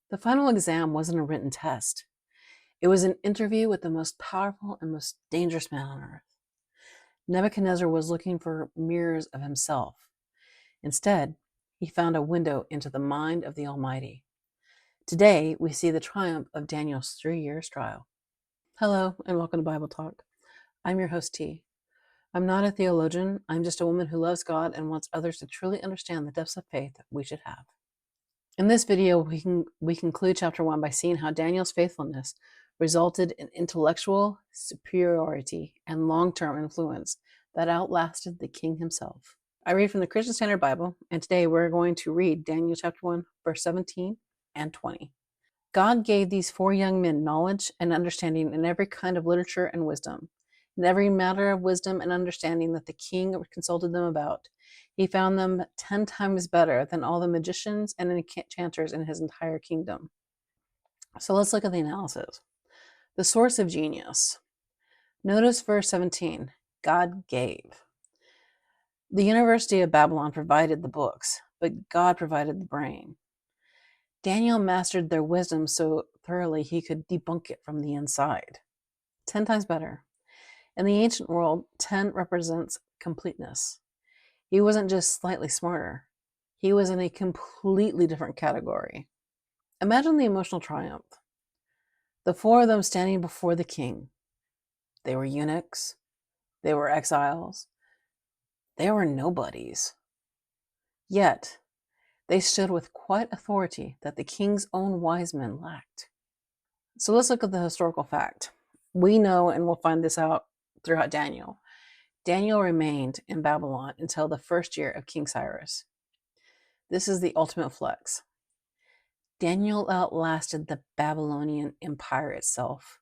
The final exam wasn't a written test. It was an interview with the most powerful and most dangerous man on earth. Nebuchadnezzar was looking for mirrors of himself. Instead, he found a window into the mind of the Almighty. Today, we see the triumph of Daniel's 3 years trial. Hello, and welcome to Bible Talk. I'm your host, T. I'm not a theologian. I'm just a woman who loves God and wants others to truly understand the depths of faith that we should have. In this video, we conclude chapter 1 by seeing how Daniel's faithfulness resulted in intellectual superiority and long-term influence that outlasted the king himself. I read from the Christian Standard Bible, and today we're going to read Daniel chapter 1, verse 17 and 20. God gave these 4 young men knowledge and understanding in every kind of literature and wisdom. In every matter of wisdom and understanding that the king consulted them about, he found them 10 times better than all the magicians and enchanters in his entire kingdom. So let's look at the analysis. The source of genius. Notice verse 17. God gave. The University of Babylon provided the books, but God provided the brain. Daniel mastered their wisdom so thoroughly he could debunk it from the inside. 10 times better. In the ancient world, 10 represents completeness. He wasn't just slightly smarter. He was in a completely different category. Imagine the emotional triumph. The 4 of them standing before the king. They were eunuchs. They were exiles. They were nobodies. Yet, they stood with quite authority that the king's own wise men lacked. So let's look at the historical fact. We know, and we'll find this out throughout Daniel. Daniel remained in Babylon until the 1st year of King Cyrus. This is the ultimate flex. Daniel outlasted the Babylonian Empire itself.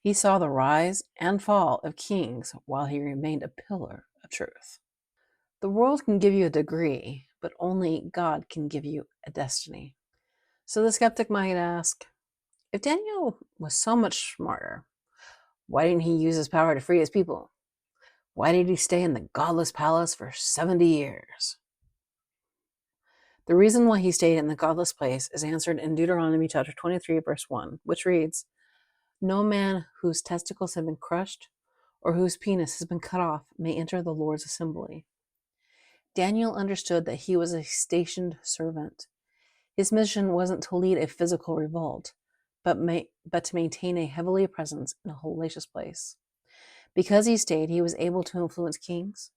He saw the rise and fall of kings while he remained a pillar of truth. The world can give you a degree, but only God can give you a destiny. So the skeptic might ask, if Daniel was so much smarter, why didn't he use his power to free his people? Why did he stay in the godless palace for 70 years? The reason why he stayed in the godless place is answered in Deuteronomy chapter 23, verse 1, which reads, "No man whose testicles have been crushed or whose penis has been cut off may enter the Lord's assembly." Daniel understood that he was a stationed servant. His mission wasn't to lead a physical revolt, but to maintain a heavenly presence in a hellacious place. Because he stayed, he was able to influence kings,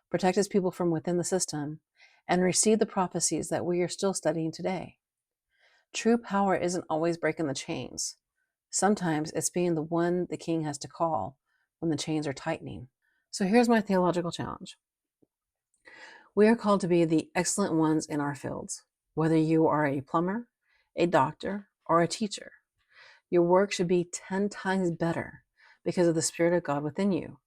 protect his people from within the system, and receive the prophecies that we are still studying today. True power isn't always breaking the chains. Sometimes it's being the one the king has to call when the chains are tightening. So here's my theological challenge. We are called to be the excellent ones in our fields. Whether you are a plumber, a doctor, or a teacher, your work should be 10 times better because of the Spirit of God within you.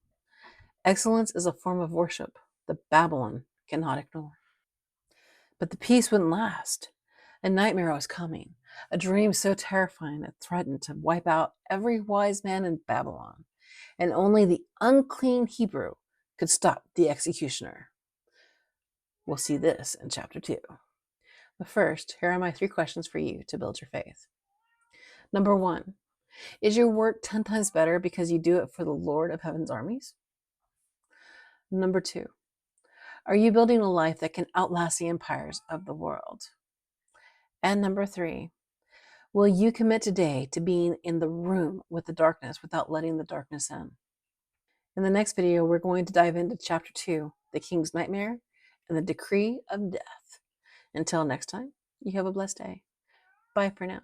Excellence is a form of worship that Babylon cannot ignore. But the peace wouldn't last. A nightmare was coming, a dream so terrifying it threatened to wipe out every wise man in Babylon, and only the unclean Hebrew could stop the executioner. We'll see this in chapter 2. But first, here are my 3 questions for you to build your faith. Number 1, is your work 10 times better because you do it for the Lord of Heaven's armies? Number 2, are you building a life that can outlast the empires of the world? And number 3, will you commit today to being in the room with the darkness without letting the darkness in? In the next video, we're going to dive into chapter 2, the king's nightmare and the decree of death. Until next time, you have a blessed day. Bye for now.